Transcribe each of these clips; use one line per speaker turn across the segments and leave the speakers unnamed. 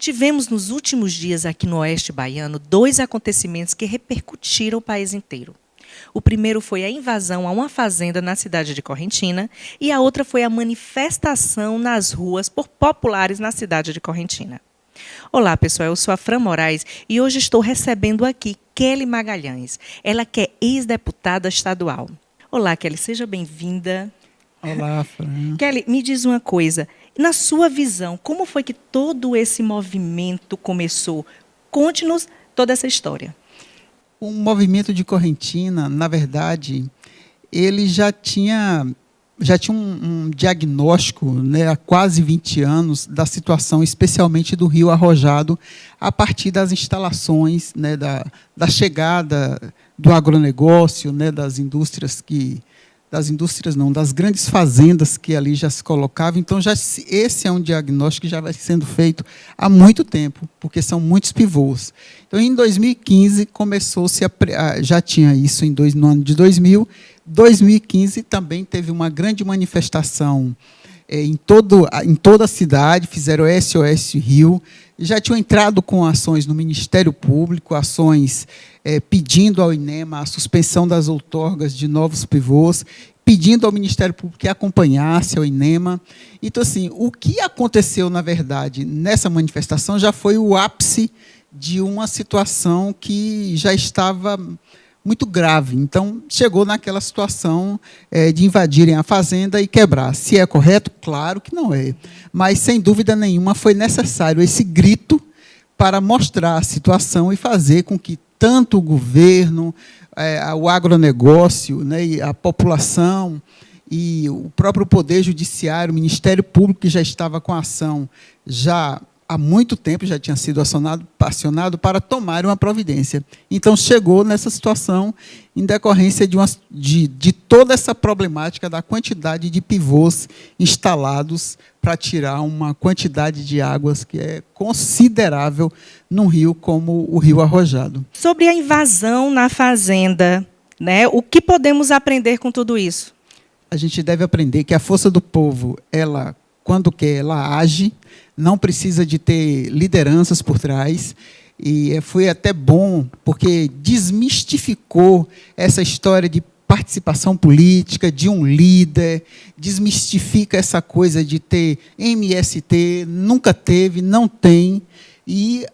Tivemos nos últimos dias aqui no Oeste Baiano 2 acontecimentos que repercutiram o país inteiro. O primeiro foi a invasão a uma fazenda na cidade de Correntina e a outra foi a manifestação nas ruas por populares na cidade de Correntina. Olá, pessoal, eu sou a Fran Moraes e hoje estou recebendo aqui Kelly Magalhães, ela que é ex-deputada estadual. Olá, Kelly, seja bem-vinda.
Olá, Fran.
Kelly, me diz uma coisa, na sua visão, como foi que todo esse movimento começou? Conte-nos toda essa história.
O movimento de Correntina, na verdade, ele já tinha um diagnóstico, né, há quase 20 anos da situação, especialmente do Rio Arrojado, a partir das instalações, né, da chegada do agronegócio, né, das grandes fazendas que ali já se colocavam. Então, esse é um diagnóstico que já vai sendo feito há muito tempo, porque são muitos pivôs. Então, em 2015, começou-se já tinha isso no ano de 2000. 2015 também teve uma grande manifestação em toda a cidade, fizeram SOS Rio, já tinham entrado com ações no Ministério Público, ações pedindo ao INEMA a suspensão das outorgas de novos pivôs, pedindo ao Ministério Público que acompanhasse ao INEMA. Então, assim, o que aconteceu, na verdade, nessa manifestação já foi o ápice de uma situação que já estava muito grave. Então, chegou naquela situação de invadirem a fazenda e quebrar. Se é correto? Claro que não é. Mas, sem dúvida nenhuma, foi necessário esse grito para mostrar a situação e fazer com que tanto o governo, o agronegócio, né, e a população e o próprio Poder Judiciário, o Ministério Público, que já estava com a ação já há muito tempo, já tinha sido acionado para tomar uma providência. Então, chegou nessa situação em decorrência de toda essa problemática da quantidade de pivôs instalados para tirar uma quantidade de águas que é considerável num rio como o Rio Arrojado.
Sobre a invasão na fazenda, né, o que podemos aprender com tudo isso?
A gente deve aprender que a força do povo, ela, quando quer, ela age, não precisa de ter lideranças por trás, e foi até bom, porque desmistificou essa história de participação política, de um líder, desmistifica essa coisa de ter MST, nunca teve, não tem, e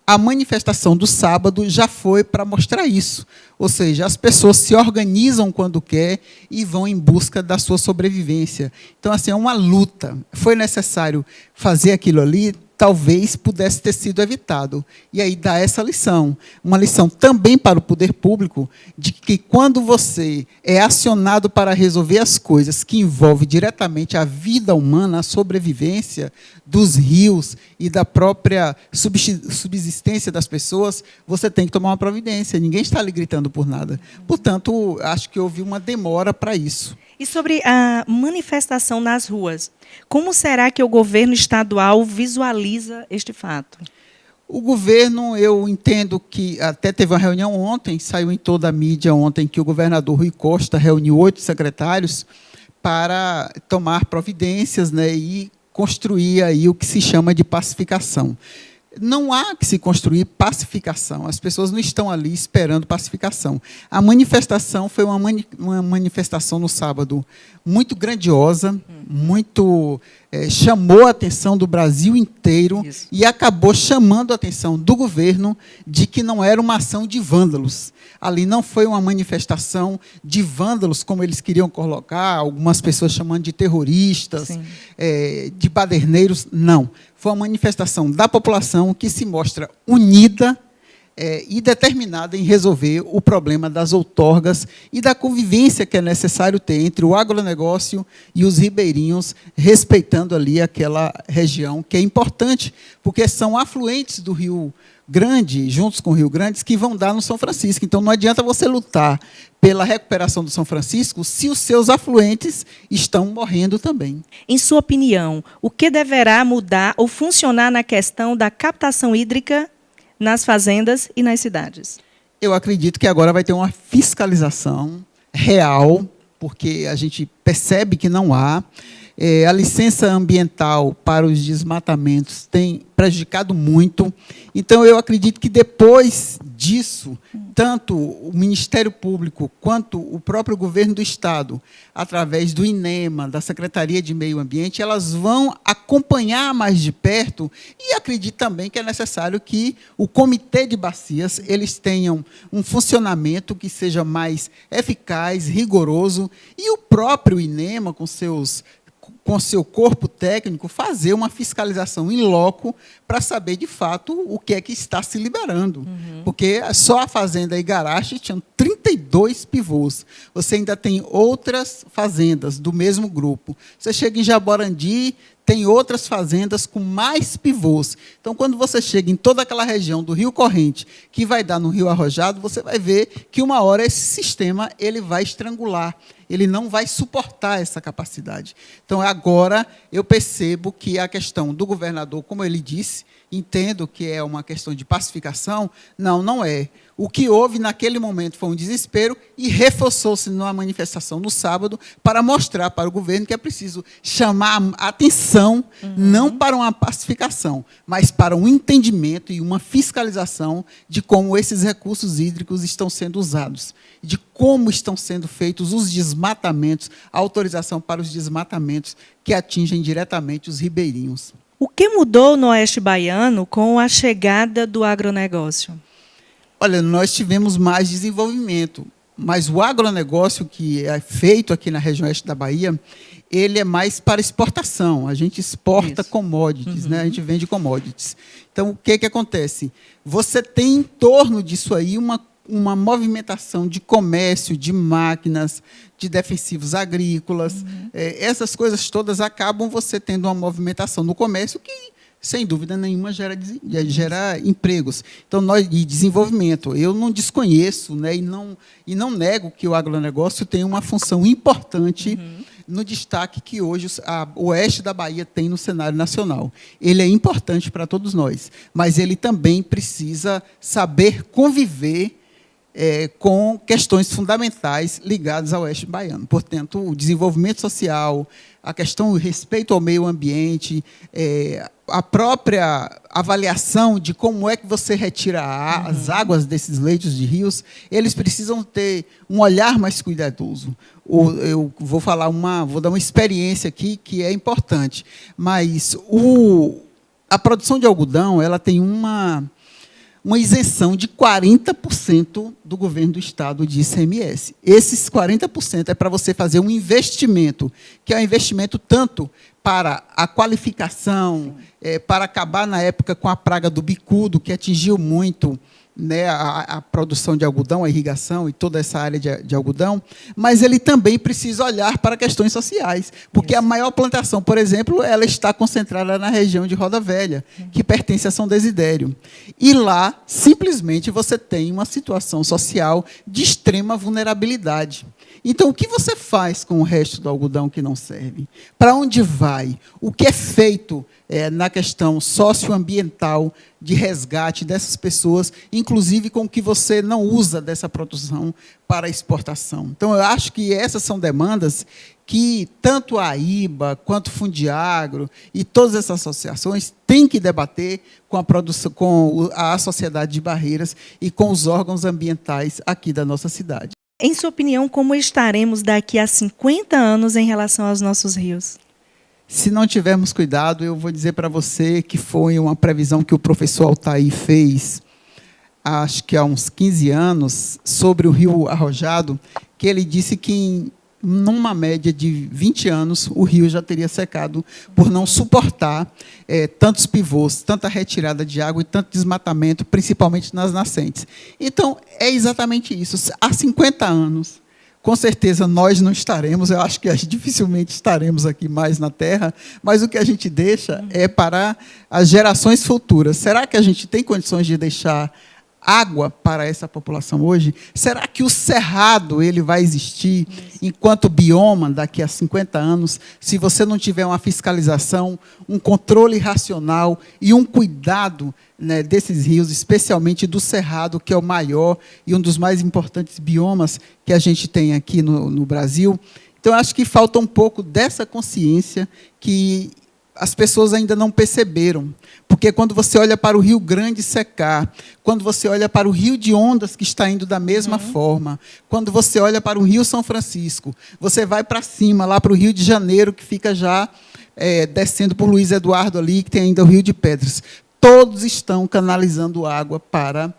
a manifestação do sábado já foi para mostrar isso. Ou seja, as pessoas se organizam quando quer e vão em busca da sua sobrevivência. Então, assim, é uma luta. Foi necessário fazer aquilo ali, talvez pudesse ter sido evitado. E aí dá essa lição. Uma lição também para o poder público, de que quando você é acionado para resolver as coisas que envolvem diretamente a vida humana, a sobrevivência dos rios e da própria subsistência das pessoas, você tem que tomar uma providência. Ninguém está ali gritando por nada. Portanto, acho que houve uma demora para isso.
E sobre a manifestação nas ruas, como será que o governo estadual visualiza este fato?
O governo, eu entendo que até teve uma reunião ontem, saiu em toda a mídia ontem, que o governador Rui Costa reuniu 8 secretários para tomar providências, né, e construir aí o que se chama de pacificação. Não há que se construir pacificação. As pessoas não estão ali esperando pacificação. A manifestação foi uma manifestação no sábado muito grandiosa, muito chamou a atenção do Brasil inteiro. Isso. E acabou chamando a atenção do governo de que não era uma ação de vândalos. Ali não foi uma manifestação de vândalos, como eles queriam colocar, algumas pessoas chamando de terroristas, de baderneiros. Não. Foi uma manifestação da população que se mostra unida e determinada em resolver o problema das outorgas e da convivência que é necessário ter entre o agronegócio e os ribeirinhos, respeitando ali aquela região que é importante, porque são afluentes do Rio Grande, juntos com o Rio Grande, que vão dar no São Francisco. Então, não adianta você lutar pela recuperação do São Francisco se os seus afluentes estão morrendo também.
Em sua opinião, o que deverá mudar ou funcionar na questão da captação hídrica nas fazendas e nas cidades?
Eu acredito que agora vai ter uma fiscalização real, porque a gente percebe que não há. A licença ambiental para os desmatamentos tem prejudicado muito. Então, eu acredito que depois disso, tanto o Ministério Público quanto o próprio governo do Estado, através do INEMA, da Secretaria de Meio Ambiente, elas vão acompanhar mais de perto e acredito também que é necessário que o Comitê de Bacias eles tenham um funcionamento que seja mais eficaz, rigoroso, e o próprio INEMA, com seu corpo técnico, fazer uma fiscalização in loco para saber, de fato, o que é que está se liberando. Porque só a fazenda Igarashi tinha 32 pivôs. Você ainda tem outras fazendas do mesmo grupo. Você chega em Jaborandi, tem outras fazendas com mais pivôs. Então, quando você chega em toda aquela região do Rio Corrente, que vai dar no Rio Arrojado, você vai ver que, uma hora, esse sistema ele vai estrangular. Ele não vai suportar essa capacidade. Então, agora, eu percebo que a questão do governador, como ele disse, entendo que é uma questão de pacificação. Não é. O que houve naquele momento foi um desespero e reforçou-se numa manifestação no sábado para mostrar para o governo que é preciso chamar a atenção, não para uma pacificação, mas para um entendimento e uma fiscalização de como esses recursos hídricos estão sendo usados, de como estão sendo feitos os desmatamentos, a autorização para os desmatamentos que atingem diretamente os ribeirinhos.
O que mudou no Oeste Baiano com a chegada do agronegócio?
Olha, nós tivemos mais desenvolvimento, mas o agronegócio que é feito aqui na região oeste da Bahia, ele é mais para exportação. A gente exporta commodities, né? A gente vende commodities. Então, o que acontece? Você tem em torno disso aí uma movimentação de comércio, de máquinas, de defensivos agrícolas. Essas coisas todas acabam você tendo uma movimentação no comércio que, sem dúvida nenhuma, gera empregos. Então, e desenvolvimento. Eu não desconheço, né, e não nego que o agronegócio tem uma função importante no destaque que hoje o oeste da Bahia tem no cenário nacional. Ele é importante para todos nós, mas ele também precisa saber conviver com questões fundamentais ligadas ao oeste baiano. Portanto, o desenvolvimento social, a questão do respeito ao meio ambiente, a própria avaliação de como é que você retira as águas desses leitos de rios, eles precisam ter um olhar mais cuidadoso. Eu vou dar uma experiência aqui que é importante, mas a produção de algodão ela tem uma isenção de 40% do governo do Estado de ICMS. Esses 40% é para você fazer um investimento, que é um investimento tanto para a qualificação, para acabar, na época, com a praga do bicudo, que atingiu muito, né, a produção de algodão, a irrigação e toda essa área de algodão, mas ele também precisa olhar para questões sociais, porque a maior plantação, por exemplo, ela está concentrada na região de Roda Velha, que pertence a São Desidério. E lá, simplesmente, você tem uma situação social de extrema vulnerabilidade. Então, o que você faz com o resto do algodão que não serve? Para onde vai? O que é feito na questão socioambiental de resgate dessas pessoas, inclusive com o que você não usa dessa produção para exportação? Então, eu acho que essas são demandas que tanto a IBA, quanto o Fundiagro e todas essas associações têm que debater com a Sociedade de Barreiras e com os órgãos ambientais aqui da nossa cidade.
Em sua opinião, como estaremos daqui a 50 anos em relação aos nossos rios?
Se não tivermos cuidado, eu vou dizer para você que foi uma previsão que o professor Altair fez, acho que há uns 15 anos, sobre o Rio Arrojado, que ele disse que, numa média de 20 anos, o rio já teria secado por não suportar tantos pivôs, tanta retirada de água e tanto desmatamento, principalmente nas nascentes. Então, é exatamente isso. Há 50 anos, com certeza, nós não estaremos, eu acho que dificilmente estaremos aqui mais na Terra, mas o que a gente deixa é para as gerações futuras. Será que a gente tem condições de deixar água para essa população hoje? Será que o cerrado ele vai existir enquanto bioma daqui a 50 anos, se você não tiver uma fiscalização, um controle racional e um cuidado, né, desses rios, especialmente do cerrado, que é o maior e um dos mais importantes biomas que a gente tem aqui no Brasil? Então, eu acho que falta um pouco dessa consciência que as pessoas ainda não perceberam. Porque quando você olha para o Rio Grande secar, quando você olha para o Rio de Ondas, que está indo da mesma forma, quando você olha para o Rio São Francisco, você vai para cima, lá para o Rio de Janeiro, que fica já descendo por Luiz Eduardo ali, que tem ainda o Rio de Pedras. Todos estão canalizando água para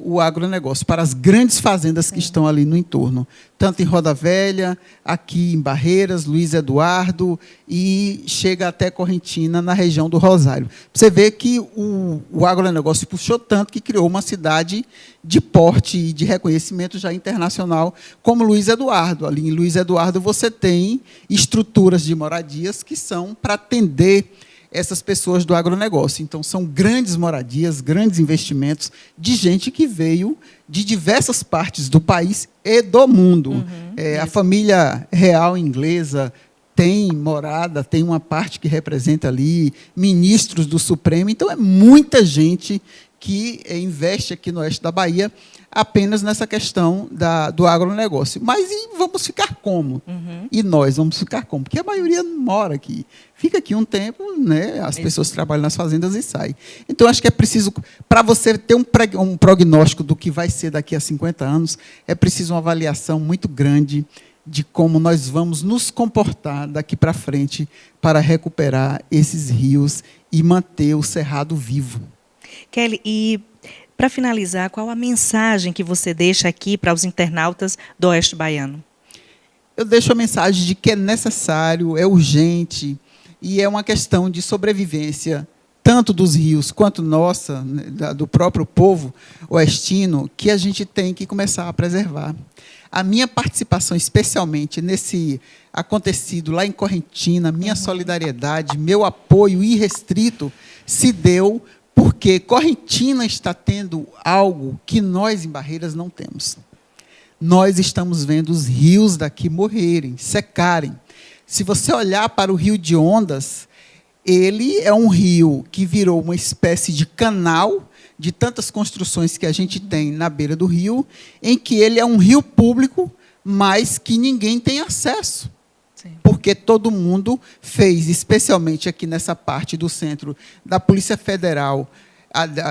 o agronegócio, para as grandes fazendas que estão ali no entorno, tanto em Roda Velha, aqui em Barreiras, Luiz Eduardo, e chega até Correntina, na região do Rosário. Você vê que o agronegócio puxou tanto que criou uma cidade de porte e de reconhecimento já internacional, como Luiz Eduardo. Ali em Luiz Eduardo você tem estruturas de moradias que são para atender essas pessoas do agronegócio. Então, são grandes moradias, grandes investimentos de gente que veio de diversas partes do país e do mundo. A família real inglesa tem morada, tem uma parte que representa ali ministros do Supremo. Então, é muita gente que investe aqui no oeste da Bahia apenas nessa questão do agronegócio. Mas vamos ficar como? E nós vamos ficar como? Porque a maioria não mora aqui. Fica aqui um tempo, né? As pessoas trabalham nas fazendas e saem. Então, acho que é preciso, para você ter um prognóstico do que vai ser daqui a 50 anos, é preciso uma avaliação muito grande de como nós vamos nos comportar daqui para frente para recuperar esses rios e manter o cerrado vivo.
Kelly, e para finalizar, qual a mensagem que você deixa aqui para os internautas do Oeste Baiano?
Eu deixo a mensagem de que é necessário, é urgente, e é uma questão de sobrevivência, tanto dos rios quanto nossa, né, do próprio povo oestino, que a gente tem que começar a preservar. A minha participação, especialmente nesse acontecido lá em Correntina, minha solidariedade, meu apoio irrestrito, se deu porque Correntina está tendo algo que nós, em Barreiras, não temos. Nós estamos vendo os rios daqui morrerem, secarem. Se você olhar para o Rio de Ondas, ele é um rio que virou uma espécie de canal de tantas construções que a gente tem na beira do rio, em que ele é um rio público, mas que ninguém tem acesso. Porque todo mundo fez, especialmente aqui nessa parte do centro da Polícia Federal,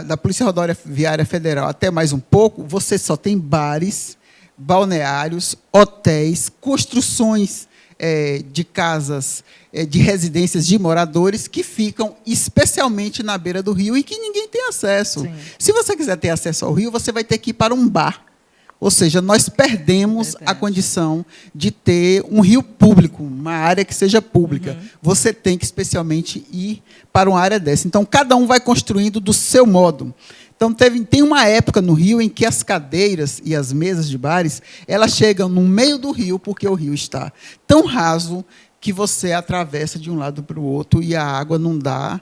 da Polícia Rodoviária Federal, até mais um pouco, você só tem bares, balneários, hotéis, construções de casas, de residências de moradores que ficam especialmente na beira do rio e que ninguém tem acesso. Sim. Se você quiser ter acesso ao rio, você vai ter que ir para um bar. Ou seja, nós perdemos a condição de ter um rio público, uma área que seja pública. Você tem que, especialmente, ir para uma área dessa. Então, cada um vai construindo do seu modo. Então, tem uma época no Rio em que as cadeiras e as mesas de bares, elas chegam no meio do rio, porque o rio está tão raso que você atravessa de um lado para o outro e a água não dá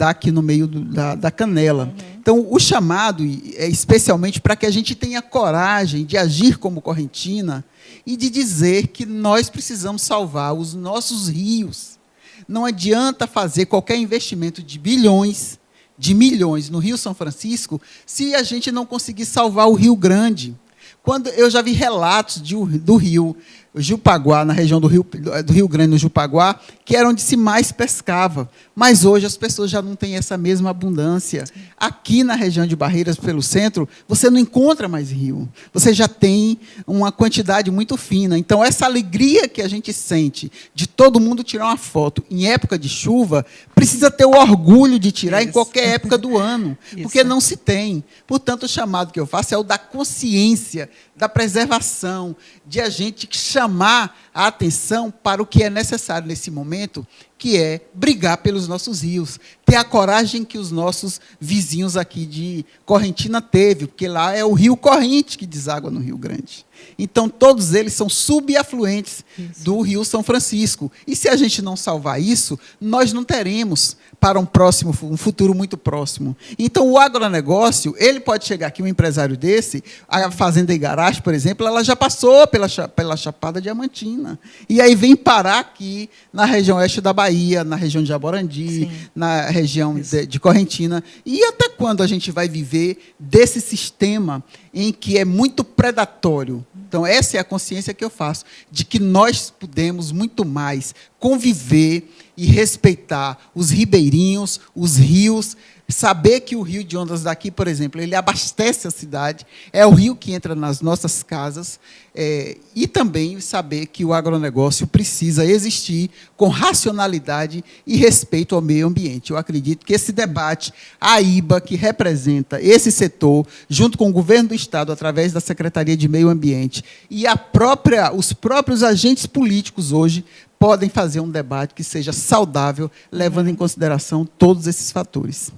aqui no meio da canela. Então, o chamado é especialmente para que a gente tenha coragem de agir como Correntina e de dizer que nós precisamos salvar os nossos rios. Não adianta fazer qualquer investimento de bilhões, de milhões no Rio São Francisco, se a gente não conseguir salvar o Rio Grande. Quando eu já vi relatos do rio Jupaguá, na região do Rio Grande, no Jupaguá, que era onde se mais pescava. Mas hoje as pessoas já não têm essa mesma abundância. Aqui na região de Barreiras, pelo centro, você não encontra mais rio. Você já tem uma quantidade muito fina. Então, essa alegria que a gente sente de todo mundo tirar uma foto em época de chuva, precisa ter o orgulho de tirar em qualquer época do ano, porque não se tem. Portanto, o chamado que eu faço é o da consciência, da preservação, de a gente chamar a atenção para o que é necessário nesse momento, que é brigar pelos nossos rios, ter a coragem que os nossos vizinhos aqui de Correntina teve, porque lá é o rio Corrente que deságua no Rio Grande. Então, todos eles são subafluentes do Rio São Francisco. E se a gente não salvar isso, nós não teremos para um futuro muito próximo. Então, o agronegócio, ele pode chegar aqui, um empresário desse, a Fazenda Igarashi, por exemplo, ela já passou pela Chapada Diamantina. Correntina. E aí vem parar aqui na região oeste da Bahia, na região de Jaborandi, na região de Correntina. E até quando a gente vai viver desse sistema em que é muito predatório? Então, essa é a consciência que eu faço, de que nós podemos muito mais conviver e respeitar os ribeirinhos, os rios, saber que o rio de Ondas daqui, por exemplo, ele abastece a cidade, é o rio que entra nas nossas casas, e também saber que o agronegócio precisa existir com racionalidade e respeito ao meio ambiente. Eu acredito que esse debate, a IBA, que representa esse setor, junto com o governo do Estado, através da Secretaria de Meio Ambiente, e os próprios agentes políticos hoje, podem fazer um debate que seja saudável, levando em consideração todos esses fatores.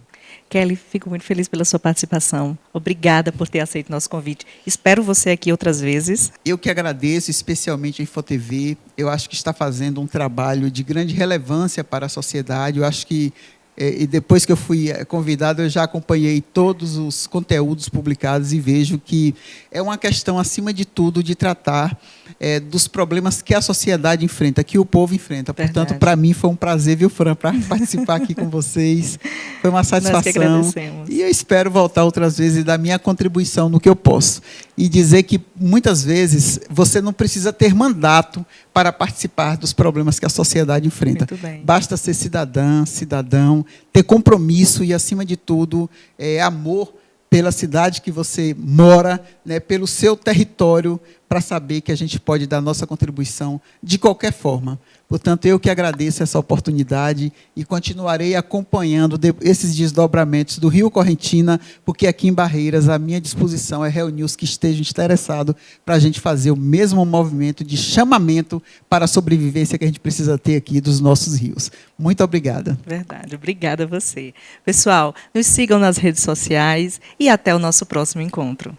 Kelly, fico muito feliz pela sua participação. Obrigada por ter aceito nosso convite. Espero você aqui outras vezes.
Eu que agradeço, especialmente a InfoTV. Eu acho que está fazendo um trabalho de grande relevância para a sociedade. Eu acho que, e depois que eu fui convidado, eu já acompanhei todos os conteúdos publicados e vejo que é uma questão, acima de tudo, de tratar dos problemas que a sociedade enfrenta, que o povo enfrenta. Portanto, para mim foi um prazer, viu, Fran, para participar aqui com vocês. Foi uma satisfação.
Nós que agradecemos.
E eu espero voltar outras vezes e dar minha contribuição no que eu posso. E dizer que, muitas vezes, você não precisa ter mandato para participar dos problemas que a sociedade enfrenta.
Muito bem.
Basta ser cidadã, cidadão, ter compromisso e, acima de tudo, amor pela cidade que você mora, né, pelo seu território, para saber que a gente pode dar nossa contribuição de qualquer forma. Portanto, eu que agradeço essa oportunidade e continuarei acompanhando esses desdobramentos do Rio Correntina, porque aqui em Barreiras a minha disposição é reunir os que estejam interessados para a gente fazer o mesmo movimento de chamamento para a sobrevivência que a gente precisa ter aqui dos nossos rios. Muito obrigada.
Verdade, obrigada a você. Pessoal, nos sigam nas redes sociais e até o nosso próximo encontro.